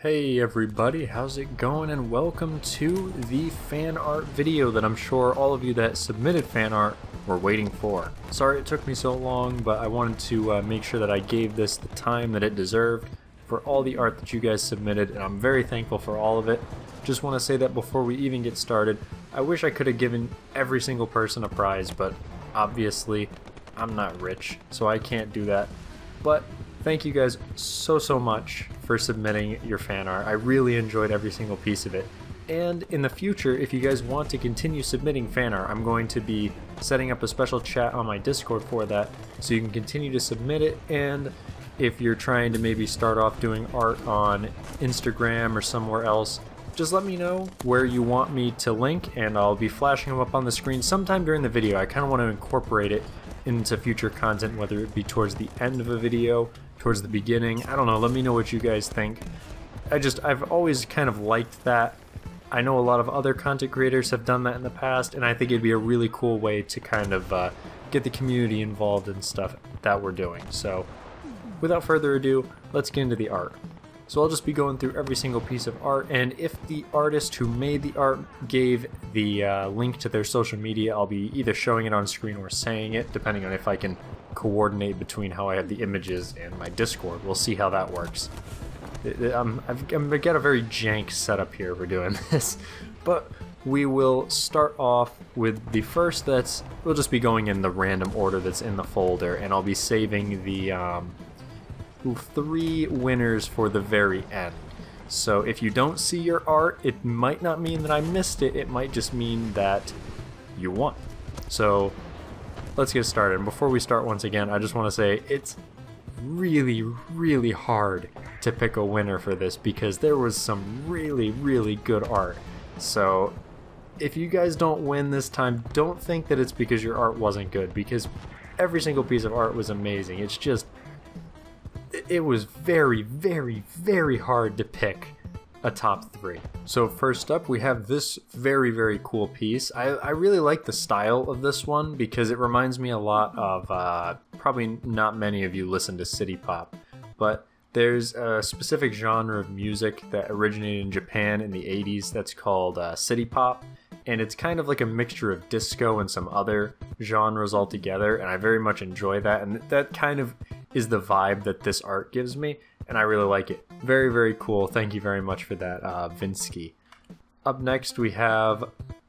Hey everybody, how's it going, and welcome to the fan art video that I'm sure all of you that submitted fan art were waiting for. Sorry it took me so long, but I wanted to make sure that I gave this the time that it deserved for all the art that you guys submitted, and I'm very thankful for all of it. Just want to say that before we even get started, I wish I could have given every single person a prize, but obviously I'm not rich, so I can't do that. But thank you guys so much for submitting your fan art. I really enjoyed every single piece of it. And in the future, if you guys want to continue submitting fan art, I'm going to be setting up a special chat on my Discord for that, so you can continue to submit it. And if you're trying to maybe start off doing art on Instagram or somewhere else, just let me know where you want me to link, and I'll be flashing them up on the screen sometime during the video. I kind of want to incorporate it into future content, whether it be towards the end of a video, towards the beginning. I don't know, let me know what you guys think. I've always kind of liked that. I know a lot of other content creators have done that in the past, and I think it'd be a really cool way to kind of get the community involved in stuff that we're doing. So without further ado, let's get into the art. So I'll just be going through every single piece of art, and if the artist who made the art gave the link to their social media, I'll be either showing it on screen or saying it, depending on if I can between how I have the images and my Discord. We'll see how that works. I've got a very jank setup here for doing this, but we will start off with the first we'll just be going in the random order that's in the folder, and I'll be saving the 3 winners for the very end. So if you don't see your art, it might not mean that I missed it, it might just mean that you won. So let's get started. And before we start, once again, I just want to say it's really hard to pick a winner for this, because there was some really good art. So if you guys don't win this time, don't think that it's because your art wasn't good, because every single piece of art was amazing. It's just, it was very hard to pick a top 3. So first up, we have this very cool piece. I really like the style of this one, because it reminds me a lot of, probably not many of you listen to city pop, but there's a specific genre of music that originated in Japan in the 80s that's called city pop, and it's kind of like a mixture of disco and some other genres all together, and I very much enjoy that, and that kind of is the vibe that this art gives me, and I really like it. Very cool. Thank you very much for that, Vinsky. Up next, we have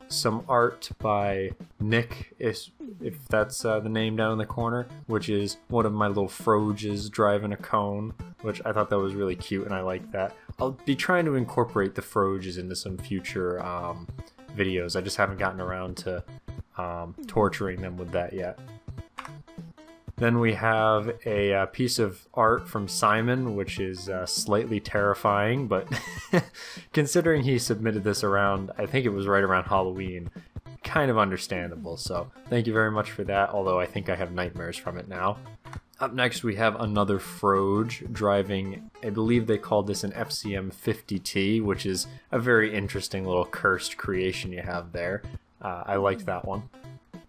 some art by Nick, if that's the name down in the corner, which is one of my little froges driving a cone, which I thought that was really cute, and I like that. I'll be trying to incorporate the froges into some future videos. I just haven't gotten around to torturing them with that yet. Then we have a piece of art from Simon, which is slightly terrifying, but considering he submitted this around, I think it was right around Halloween, kind of understandable. So thank you very much for that, although I think I have nightmares from it now. Up next, we have another froge driving, I believe they called this an FCM 50T, which is a very interesting little cursed creation you have there. I liked that one.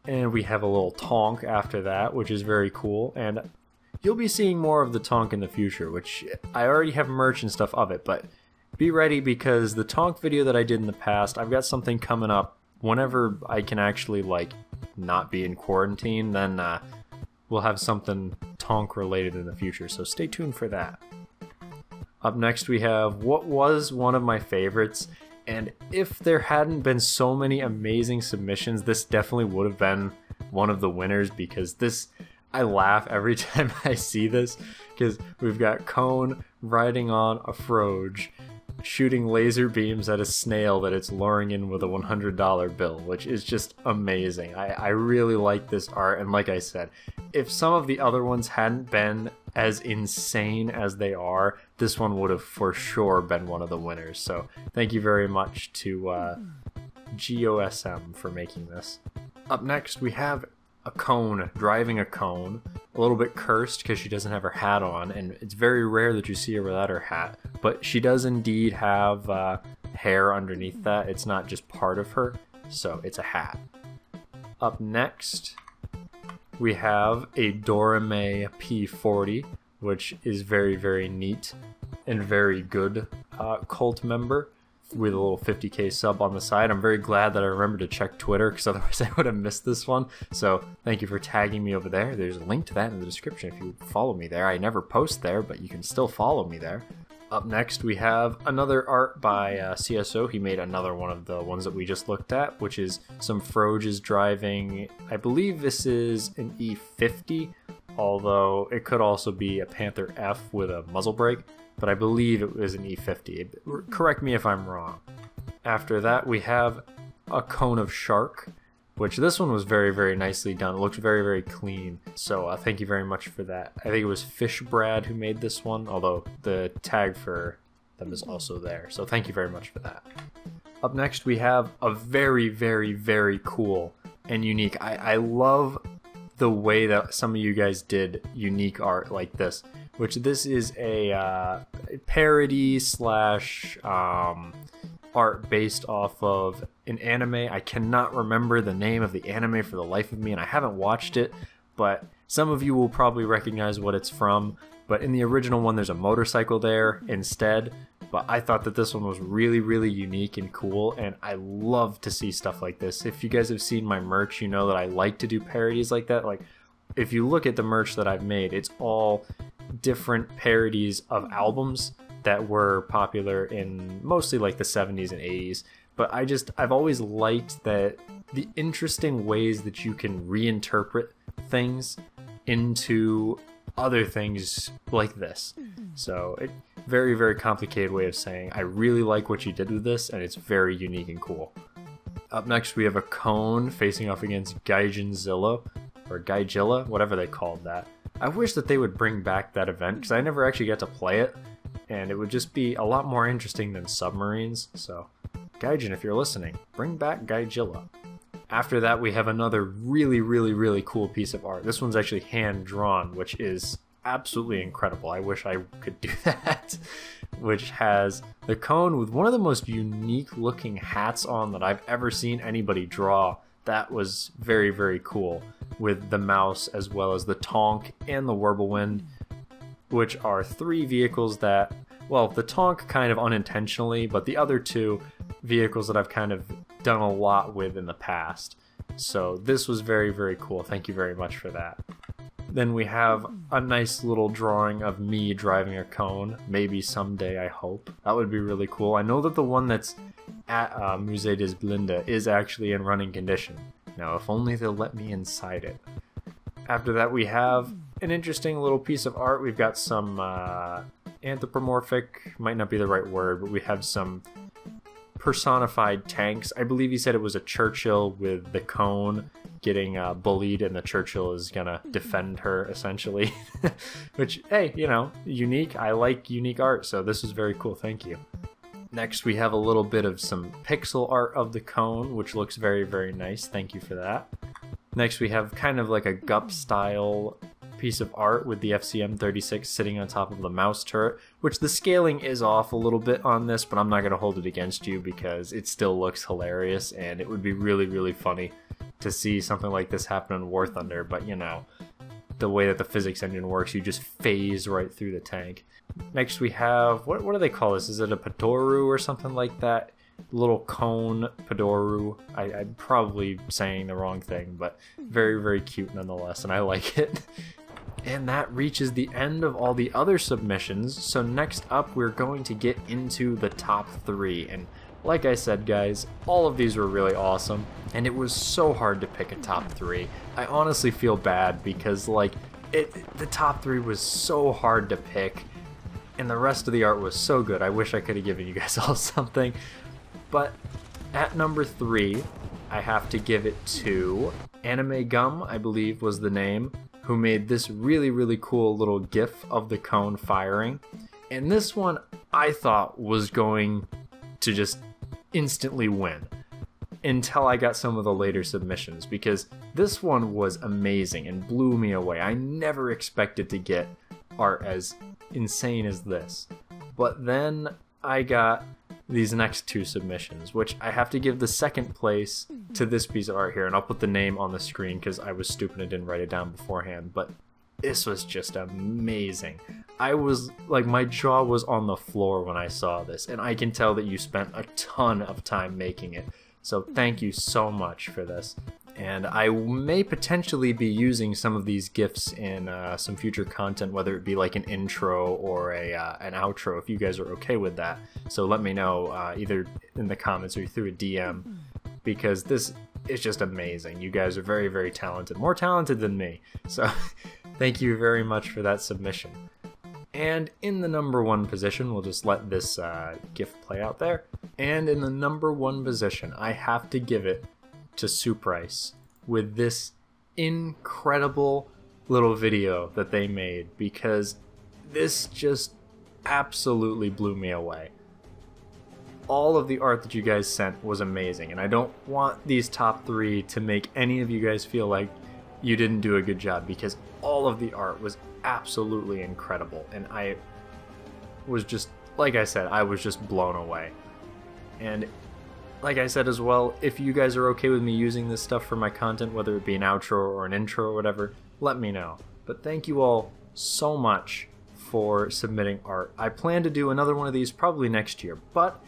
And we have a little tonk after that, which is very cool, and you'll be seeing more of the tonk in the future, which I already have merch and stuff of it, but be ready, because the tonk video that I did in the past, I've got something coming up whenever I can actually, like, not be in quarantine, then we'll have something tonk related in the future, so stay tuned for that. Up next, we have what was one of my favorites, and if there hadn't been so many amazing submissions, this definitely would have been one of the winners, because this, I laugh every time I see this, because we've got Cone riding on a froge, shooting laser beams at a snail that it's luring in with a $100 bill, which is just amazing. I really like this art, and like I said, if some of the other ones hadn't been as insane as they are, this one would have for sure been one of the winners. So thank you very much to GOSM for making this. Up next, we have a cone driving a cone, a little bit cursed because she doesn't have her hat on, and it's very rare that you see her without her hat, but she does indeed have hair underneath that. It's not just part of her, so it's a hat. Up next, we have a Dorime P40, which is very neat and very good. cult member with a little 50k sub on the side. I'm very glad that I remembered to check Twitter, because otherwise I would have missed this one. So thank you for tagging me over there. There's a link to that in the description if you follow me there. I never post there, but you can still follow me there. Up next, we have another art by CSO. He made another one of the ones that we just looked at, which is some Froges driving, I believe this is an E50, although it could also be a Panther F with a muzzle brake, but I believe it was an E50. Correct me if I'm wrong. After that, we have a ConeOfArc, which this one was very, very nicely done. It looks very, very clean. So thank you very much for that. I think it was Fish Brad who made this one, although the tag for them is also there. So thank you very much for that. Up next, we have a very, very, very cool and unique. I love the way that some of you guys did unique art like this, which this is a parody slash art based off of an anime. I cannot remember the name of the anime for the life of me, and I haven't watched it, but some of you will probably recognize what it's from. But in the original one, there's a motorcycle there instead. But I thought that this one was really, really unique and cool, and I love to see stuff like this. If you guys have seen my merch, you know that I like to do parodies like that. Like, if you look at the merch that I've made, it's all different parodies of albums that were popular in mostly like the 70s and 80s. But I've always liked that the interesting ways that you can reinterpret things into other things like this. So very, very complicated way of saying I really like what you did with this, and it's very unique and cool. Up next, we have a cone facing off against Gaijinzilla, or Gaijilla, whatever they called that. I wish that they would bring back that event, because I never actually got to play it, and it would just be a lot more interesting than submarines. So Gaijin, if you're listening, bring back Gaijilla. After that, we have another really, really, really cool piece of art. This one's actually hand-drawn, which is absolutely incredible. I wish I could do that. Which has the cone with one of the most unique-looking hats on that I've ever seen anybody draw. That was very, very cool. With the mouse, as well as the Tonk and the Whirlwind, which are three vehicles that, well, the Tonk kind of unintentionally, but the other two vehicles that I've kind of done a lot with in the past. So this was very, very cool. Thank you very much for that. Then we have a nice little drawing of me driving a cone. Maybe someday, I hope. That would be really cool. I know that the one that's at Musée des Blindes is actually in running condition. Now, if only they'll let me inside it. After that, we have an interesting little piece of art. We've got some anthropomorphic, might not be the right word, but we have some personified tanks. I believe he said it was a Churchill with the cone getting bullied, and the Churchill is gonna defend her, essentially. Which, hey, you know, unique. I like unique art, so this is very cool. Thank you. Next, we have a little bit of some pixel art of the cone, which looks very, very nice. Thank you for that. Next, we have kind of like a GUP style piece of art with the FCM36 sitting on top of the mouse turret, which the scaling is off a little bit on this, but I'm not going to hold it against you because it still looks hilarious, and it would be really, really funny to see something like this happen in War Thunder. But you know, the way that the physics engine works, you just phase right through the tank. Next, we have, what do they call this? Is it a Padoru or something like that? Little cone Padoru. I'm probably saying the wrong thing, but very, very cute nonetheless, and I like it. And that reaches the end of all the other submissions. So next up, we're going to get into the top 3. And like I said, guys, all of these were really awesome, and it was so hard to pick a top 3. I honestly feel bad because, like, the top 3 was so hard to pick, and the rest of the art was so good. I wish I could have given you guys all something. But at number 3, I have to give it to Anime Gum, I believe was the name, who made this really, really cool little GIF of the cone firing. And this one I thought was going to just instantly win until I got some of the later submissions, because this one was amazing and blew me away. I never expected to get art as insane as this. But then I got these next 2 submissions, which I have to give the second place to this piece of art here, and I'll put the name on the screen because I was stupid and didn't write it down beforehand, but this was just amazing. I was like, my jaw was on the floor when I saw this, and I can tell that you spent a ton of time making it. So thank you so much for this. And I may potentially be using some of these GIFs in some future content, whether it be like an intro or an outro, if you guys are okay with that. So let me know either in the comments or through a DM, because this is just amazing. You guys are very, very talented, more talented than me. So thank you very much for that submission. And in the number 1 position, we'll just let this GIF play out there. And in the number 1 position, I have to give it to Suprice with this incredible little video that they made, because this just absolutely blew me away. All of the art that you guys sent was amazing, and I don't want these top 3 to make any of you guys feel like you didn't do a good job, because all of the art was absolutely incredible, and I was just, like I said, I was just blown away. And like I said as well, if you guys are okay with me using this stuff for my content, whether it be an outro or an intro or whatever, let me know. But thank you all so much for submitting art. I plan to do another one of these probably next year, but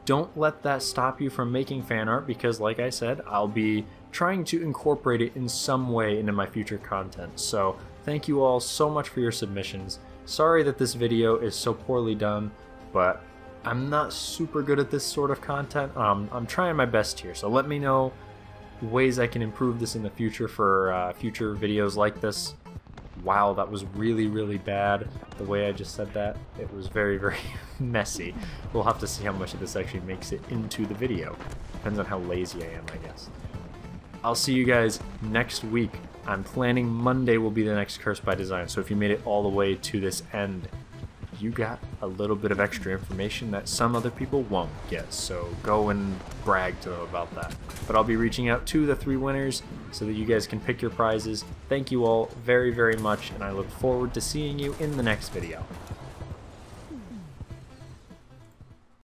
don't let that stop you from making fan art, because like I said, I'll be trying to incorporate it in some way into my future content. So thank you all so much for your submissions. Sorry that this video is so poorly done, but I'm not super good at this sort of content. I'm trying my best here, so let me know ways I can improve this in the future for future videos like this. Wow, that was really, really bad, the way I just said that. It was very, very messy. We'll have to see how much of this actually makes it into the video. Depends on how lazy I am, I guess. I'll see you guys next week. I'm planning Monday will be the next Curse by Design, so if you made it all the way to this end, you got a little bit of extra information that some other people won't get, so go and brag to them about that. But I'll be reaching out to the 3 winners so that you guys can pick your prizes. Thank you all very, very much, and I look forward to seeing you in the next video.